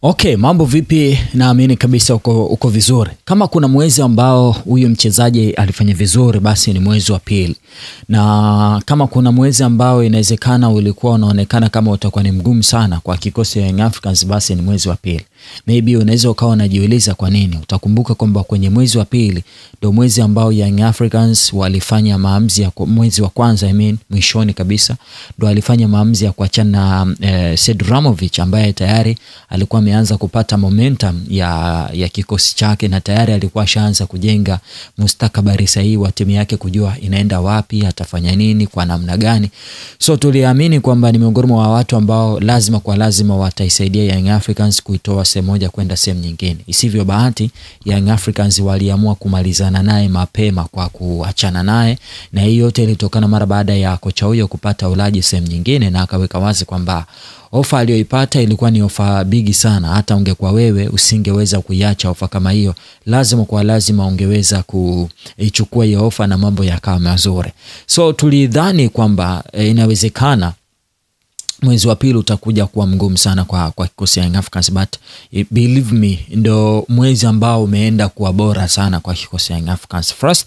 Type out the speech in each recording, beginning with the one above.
Okay, mambo vipi? Naamini kabisa uko vizuri. Kama kuna mwezi ambao huyu mchezaji alifanya vizuri, basi ni mwezi wa pili. Na kama kuna mwezi ambao inawezekana ulikuwa unaonekana kama utakuwa ni mgumu sana kwa kikosi ya Young Africans, basi ni mwezi wa pili. Maybe unaweza ukawa unajiuliza kwa nini. Utakumbuka kwamba kwenye mwezi wa pili ndio mwezi ambao Young Africans walifanya maamuzi ya mwezi wa kwanza, mwishoni kabisa ndio alifanya maamuzi ya kuachana na Sed Ramovic ambaye tayari alikuwa ameanza kupata momentum ya kikosi chake, na tayari alikuwa ashaanza kujenga mustakabali sahihi wa timu yake, kujua inaenda wapi, atafanya nini, kwa namna gani. So tuliamini kwamba ni miongoni mwa watu ambao lazima wataisaidia Young Africans kuitoa sehemu moja kwenda sehemu nyingine. Isivyo bahati, Young Africans waliamua kumalizana naye mapema kwa kuachana naye, na hiyo yote ilitokana mara baada ya kocha huyo kupata ulaji sehemu nyingine, na akaweka wazi kwamba ofa aliyoipata ilikuwa ni ofa bigi sana. Hata ungekuwa wewe usingeweza kuiacha ofa kama hiyo. Lazima ungeweza kuichukua hiyo ofa na mambo yakawa mazuri. So tulidhani kwamba inawezekana mwezi wa pili utakuja kuwa mgumu sana kwa kikosi ya Young Africans, but believe me, ndo mwezi ambao umeenda kuwa bora sana kwa kikosi ya Young Africans. First,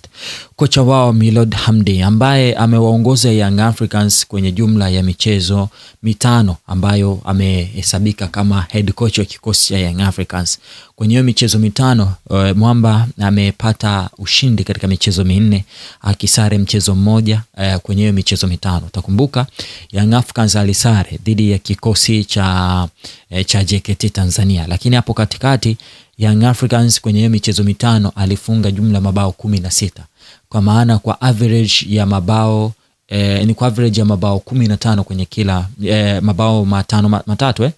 kocha wao Miloud Hamdi ambaye amewaongoza Young Africans kwenye jumla ya michezo 5 ambayo amehesabika kama head coach wa kikosi ya Young Africans. Kwenye hiyo michezo 5 Mwamba amepata ushindi katika michezo 4, akisare mchezo mmoja kwenye hiyo michezo 5. Utakumbuka Young Africans alisare dhidi ya kikosi cha JKT Tanzania, lakini hapo katikati Young Africans kwenye hiyo michezo 5 alifunga jumla mabao 16. Kwa maana kwa average ya mabao kwa average ya mabao 15 kwenye kila mabao matatu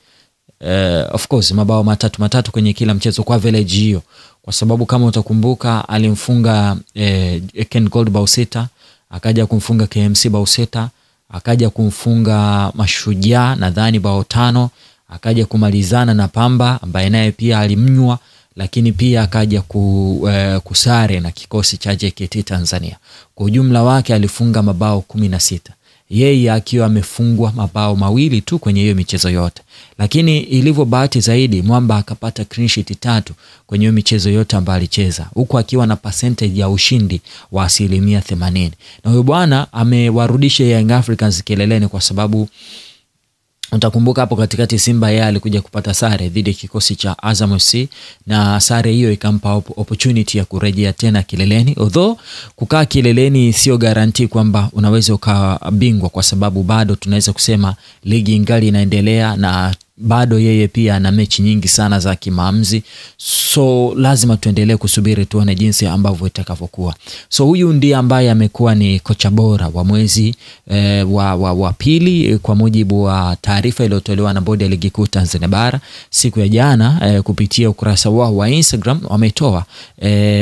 of course mabao matatu kwenye kila mchezo kwa average hiyo. Kwa sababu kama utakumbuka alimfunga Ken Gold bao 6, akaja kumfunga KMC bao 6, akaja kumfunga Mashujaa nadhani bao 5, akaja kumalizana na Pamba ambaye naye pia alimnywa, lakini pia akaja kusare na kikosi cha JKT Tanzania. Kwa ujumla wake alifunga mabao 16. Yeye akiwa amefungwa mabao 2 tu kwenye hiyo michezo yote. Lakini ilivyo bahati zaidi, Mwamba akapata clean sheet 3 kwenye hiyo michezo yote ambayo alicheza, huku akiwa na percentage ya ushindi wa 80%. Na huyo bwana amewarudisha Young Africans kileleni, kwa sababu utakumbuka hapo katikati Simba yeye alikuja kupata sare dhidi ya kikosi cha Azam FC, na sare hiyo ikampa opportunity ya kurejea tena kileleni. Although kukaa kileleni sio guarantee kwamba unaweza ukawa bingwa, kwa sababu bado tunaweza kusema ligi ingali inaendelea, na bado yeye pia ana mechi nyingi sana za kimaamuzi. So lazima tuendelee kusubiri tuone jinsi ambavyo itakavyokuwa. So huyu ndiye ambaye amekuwa ni kocha bora wa mwezi wa pili kwa mujibu wa taarifa iliyotolewa na bodi ya ligi kuu Tanzania bara siku ya jana. Kupitia ukurasa wao wa Instagram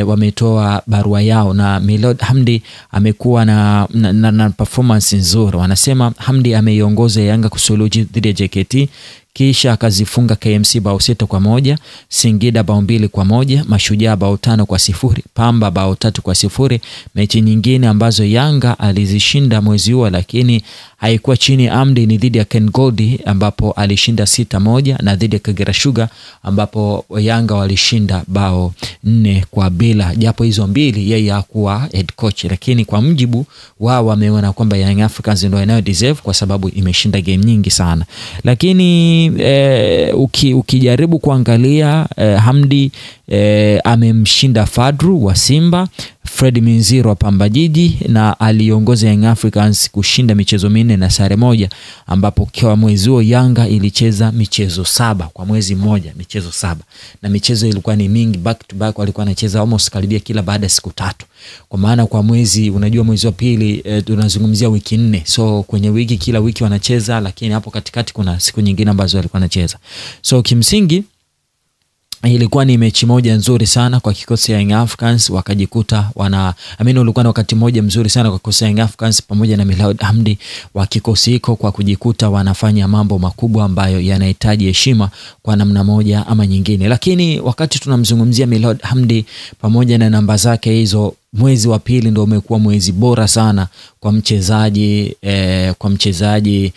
wametoa barua yao, na Miloud Hamdi amekuwa na performance nzuri. Wanasema Hamdi ameiongoza Yanga kusuluji dhidi ya JKT, kisha akazifunga KMC bao 6-1, Singida bao 2-1, Mashujaa bao 5-0, Pamba bao 3-0. Mechi nyingine ambazo Yanga alizishinda mwezi huo lakini haikuwa chini Hamdi ni dhidi ya Ken Gold ambapo alishinda 6-1, na dhidi ya Kagera Sugar ambapo Yanga walishinda bao 4-0. Japo hizo mbili yeye hakuwa head coach, lakini kwa mjibu wao wameona kwamba Young Africans ndio inayo deserve kwa sababu imeshinda game nyingi sana. Lakini ukijaribu kuangalia Hamdi amemshinda Fadru wa Simba, Fred Minziro wa Pamba Jiji, na aliongoza Young Africans kushinda michezo 4 na sare 1, ambapo kwa mwezi huo Yanga ilicheza michezo 7 kwa mwezi mmoja, michezo 7, na michezo ilikuwa ni mingi back to back. Walikuwa wanacheza almost karibia kila baada ya siku 3. Kwa maana kwa mwezi, unajua mwezi wa pili tunazungumzia wiki 4. So kwenye wiki, kila wiki wanacheza, lakini hapo katikati kuna siku nyingine ambazo walikuwa wanacheza. So kimsingi ilikuwa ni mechi moja nzuri sana kwa kikosi ya Young Africans. Wakajikuta ulikuwa na wakati moja mzuri sana kwa kikosi ya Young Africans pamoja na Miloud Hamdi wa kikosi hiko, kwa kujikuta wanafanya mambo makubwa ambayo yanahitaji heshima kwa namna moja ama nyingine. Lakini wakati tunamzungumzia Miloud Hamdi pamoja na namba zake hizo mwezi wa pili ndio umekuwa mwezi bora sana kwa mchezaji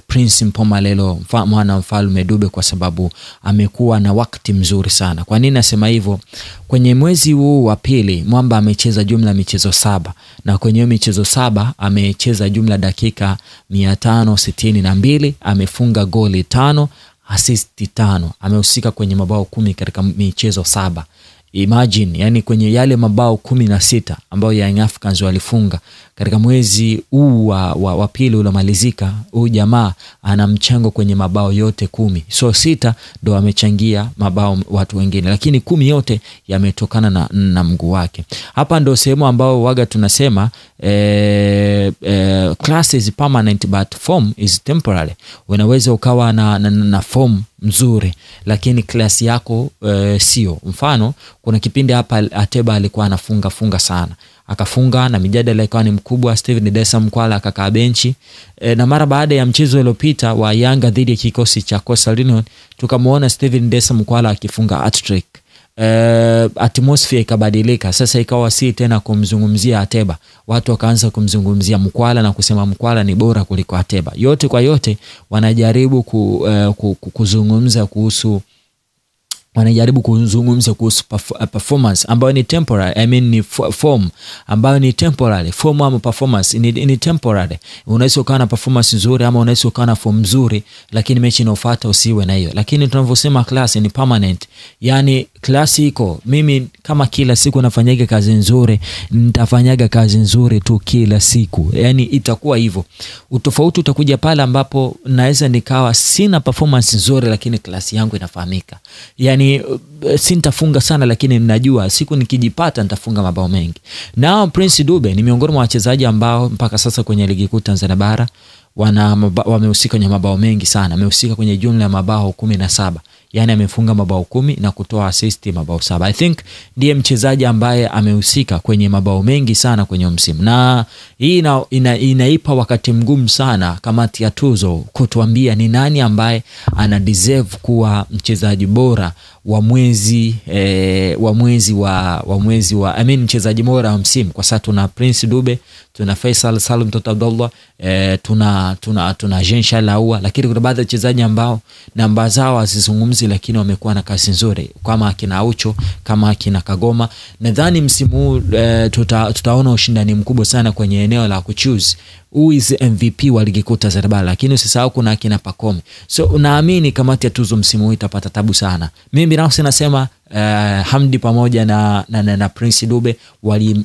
Prince Mpumelelo mwana Mfalme Dube, kwa sababu amekuwa na wakati mzuri sana. Kwa nini nasema hivyo? Kwenye mwezi huu wa pili Mwamba amecheza jumla michezo 7, na kwenye michezo 7 amecheza jumla dakika 562, amefunga goli 5, assist 5, amehusika kwenye mabao 10 katika michezo 7. Imagine, yani kwenye yale mabao 16 ambayo Young Africans walifunga katika mwezi huu wa pili uliomalizika, huyu jamaa ana mchango kwenye mabao yote 10. So 6 ndo amechangia mabao watu wengine, lakini 10 yote yametokana na mguu wake. Hapa ndo sehemu ambao waga tunasema class is permanent but form is temporary. Unaweza ukawa na form mzuri lakini class yako sio. Mfano, kuna kipindi hapa Ateba alikuwa anafunga sana, akafunga na mijadala ikawa ni mkubwa. Steven Desa Mkwala akakaa benchi, na mara baada ya mchezo uliopita wa Yanga dhidi ya kikosi cha Coastal Union tukamuona Steven Desa Mkwala akifunga hat-trick. Atmosphere ikabadilika. Sasa ikawa si tena kumzungumzia Ateba, watu wakaanza kumzungumzia Mkwala na kusema Mkwala ni bora kuliko Ateba. Yote kwa yote wanajaribu kuzungumza kuhusu performance ambayo ni temporary. ni form ambayo ni temporary. Form ama performance ni temporary. Unaweza ukawa na performance nzuri ama unaweza ukawa na form nzuri, lakini mechi inayofuata usiwe na hiyo. Lakini tunavyosema class ni permanent, yani class iko, mimi kama kila siku nafanyaga kazi nzuri, nitafanyaga kazi nzuri tu kila siku, yani itakuwa hivyo. Utofauti utakuja pale ambapo naweza nikawa sina performance nzuri lakini class yangu inafahamika. Yani sintafunga sana lakini ninajua siku nikijipata nitafunga mabao mengi. Now Prince Dube ni miongoni mwa wachezaji ambao mpaka sasa kwenye ligi kuu Tanzania bara wamehusika kwenye mabao mengi sana. Amehusika kwenye jumla ya mabao 17. Yani amefunga mabao 10 na kutoa assist mabao 7. I think ndiye mchezaji ambaye amehusika kwenye mabao mengi sana kwenye msimu. Na hii inaipa wakati mgumu sana kamati ya tuzo kutuambia ni nani ambaye ana deserve kuwa mchezaji bora wa mwezi mchezaji bora wa msimu. Kwa sababu tuna Prince Dube, tuna Faisal Salum Toto Abdullah, tuna Jean Shalaua, lakini kuna baadhi ya wachezaji ambao namba zao hazizungumzi lakini wamekuwa na kazi nzuri, kama akina Aucho, kama akina Kagoma. Nadhani msimu tutaona ushindani mkubwa sana kwenye eneo la kuchoose who is MVP wa ligi kuu Tanzania bara, lakini usisahau kuna akina Pacome. So unaamini kamati ya tuzo msimu huu itapata tabu sana. Mimi binafsi nasema Hamdi pamoja na Prince Dube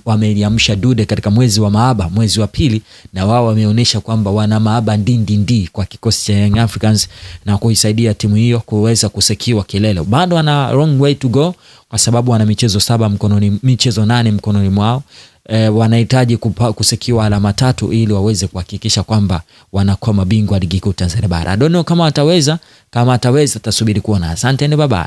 wameliamsha dude katika mwezi wa Maaba, mwezi wa pili, na wao wameonyesha kwamba wana Maaba ndindi kwa kikosi cha Young Africans na kuisaidia timu hiyo kuweza kusekiwa kilele. Bado wana long way to go kwa sababu wana michezo 8 mkononi mwao. Wanahitaji kusekiwa alama 3 ili waweze kuhakikisha kwamba wanakuwa mabingwa ligi kuu Tanzania bara. I don't know kama ataweza, tasubiri kuona. Asante, bye bye.